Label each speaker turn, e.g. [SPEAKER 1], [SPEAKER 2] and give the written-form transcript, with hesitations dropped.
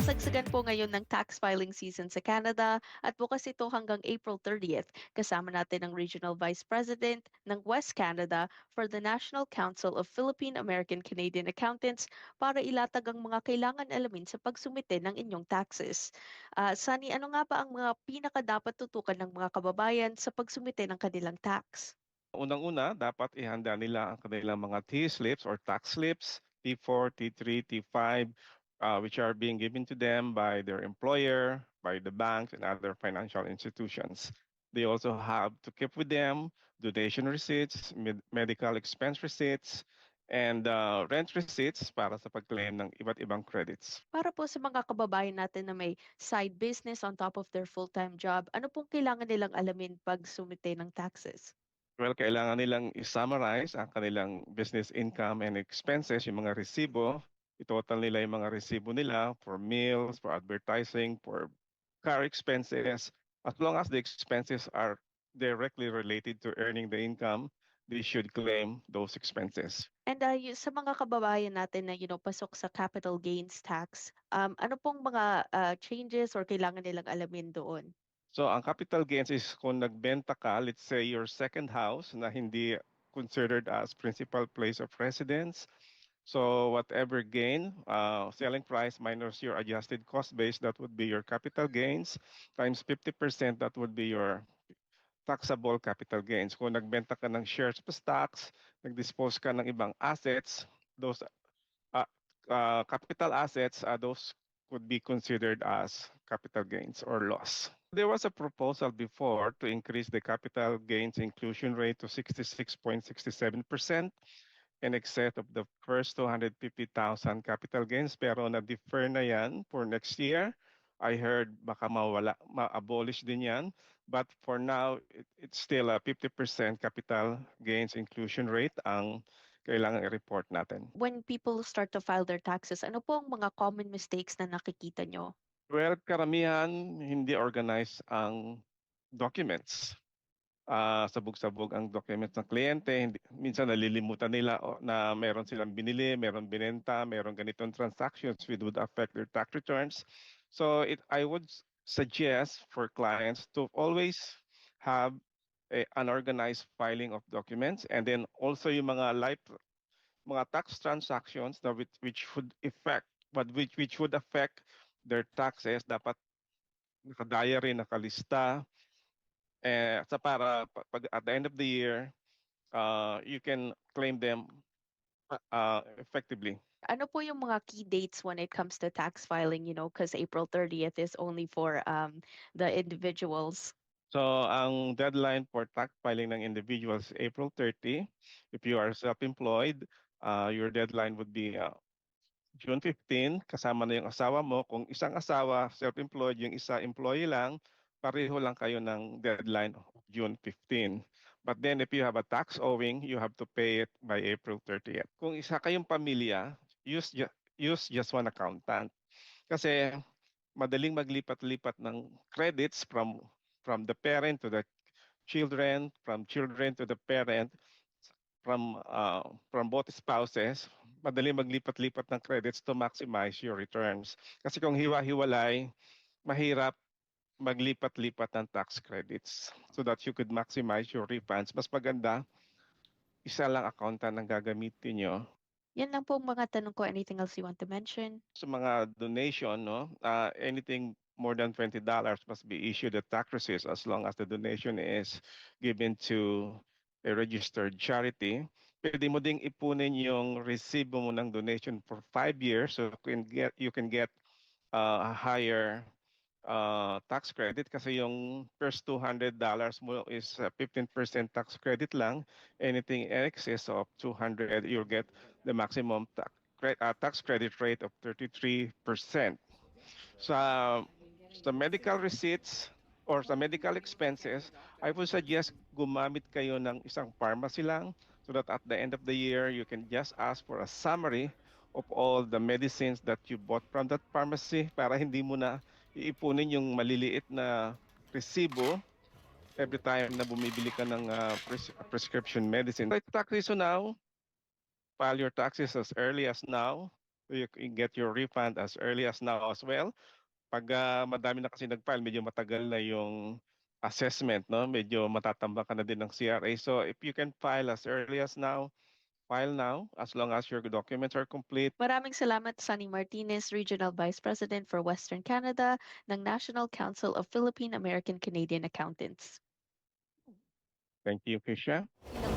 [SPEAKER 1] Kasagsagan po ngayon ng tax filing season sa Canada at bukas ito hanggang April 30th. Kasama natin ang Regional Vice President ng West Canada for the National Council of Philippine American Canadian Accountants para ilatag ang mga kailangan alamin sa pagsumite ng inyong taxes. Sunny, ano nga ba ang mga pinakadapat tutukan ng mga kababayan sa pagsumite ng kanilang tax?
[SPEAKER 2] Unang-una, dapat ihanda nila ang kanilang mga T-slips or tax slips, T4, T3, T5, which are being given to them by their employer, by the banks, and other financial institutions. They also have to keep with them donation receipts, medical expense receipts, and rent receipts para sa pag-claim ng iba't ibang credits.
[SPEAKER 1] Para po sa mga kababayan natin na may side business on top of their full-time job, ano pong kailangan nilang alamin pag sumite ng taxes?
[SPEAKER 2] Well, kailangan nilang i-summarize ang kanilang business income and expenses, yung mga resibo. I-total nila yung mga resibo nila for meals, for advertising, for car expenses. As long as the expenses are directly related to earning the income, they should claim those expenses.
[SPEAKER 1] And sa mga kababayan natin na pasok sa capital gains tax, ano pong mga changes or kailangan nilang alamin doon?
[SPEAKER 2] So ang capital gains is kung nagbenta ka, let's say your second house na hindi considered as principal place of residence. So whatever gain, selling price minus your adjusted cost base, that would be your capital gains, times 50%, that would be your taxable capital gains. Kung nagbenta ka ng shares plus tax, nag-dispose ka ng ibang assets, those uh, capital assets, those could be considered as capital gains or loss. There was a proposal before to increase the capital gains inclusion rate to 66.67% in excess of the first 250,000 capital gains, pero na-defer na yan for next year. I heard baka ma-abolish din yan. But for now, it's still a 50% capital gains inclusion rate ang kailangan i-report natin.
[SPEAKER 1] When people start to file their taxes, ano po ang mga common mistakes na nakikita nyo?
[SPEAKER 2] Well, karamihan hindi organized ang documents. Sabog-sabog ang documents ng kliyente. Minsan nalilimutan nila na meron silang binili, meron binenta, meron ganitong transactions which would affect their tax returns. So I would suggest for clients to always have an organized filing of documents, and then also yung mga tax transactions that which would affect which would affect their taxes, dapat naka-diary, nakalista, sa para pag at the end of the year, you can claim them effectively.
[SPEAKER 1] Ano po yung mga key dates when it comes to tax filing, because April 30th is only for the individuals.
[SPEAKER 2] So ang deadline for tax filing ng individuals is April 30. If you are self-employed, your deadline would be June 15, kasama na yung asawa mo. Kung isang asawa, self-employed, yung isa employee lang, pareho lang kayo ng deadline of June 15. But then if you have a tax owing, you have to pay it by April 30th. Kung isa kayong pamilya, use just one accountant. Kasi madaling maglipat-lipat ng credits from the parent to the children, from children to the parent, from both spouses. Madaling maglipat-lipat ng credits to maximize your returns. Kasi kung hiwa-hiwalay, mahirap maglipat-lipat ng tax credits so that you could maximize your refunds. Mas maganda, isa lang accountant ang gagamitin nyo.
[SPEAKER 1] Yan lang po ang mga tanong ko. Anything else you want to mention?
[SPEAKER 2] Sa mga donation, no, anything more than $20 must be issued a tax receipt as long as the donation is given to a registered charity. Pwede mo ding ipunin yung resibo mo ng donation for 5 years, so you can get a higher tax credit kasi yung first $200 mo is 15% tax credit lang. Anything in excess of 200, you'll get the maximum tax credit rate of 33%. Sa medical receipts or sa medical expenses, I would suggest gumamit kayo ng isang pharmacy lang so that at the end of the year, you can just ask for a summary of all the medicines that you bought from that pharmacy para hindi mo na iipunin yung maliliit na resibo every time na bumibili ka ng prescription medicine. Tax season now, file your taxes as early as now. You can get your refund as early as now as well. Pag madami na kasi nag-file, medyo matagal na yung assessment, no? Medyo matatamba ka na din ng CRA. So if you can file as early as now, file now as long as your documents are complete.
[SPEAKER 1] Maraming salamat, Sunny Martinez, Regional Vice President for Western Canada ng National Council of Philippine American Canadian Accountants.
[SPEAKER 2] Thank you, Fisher.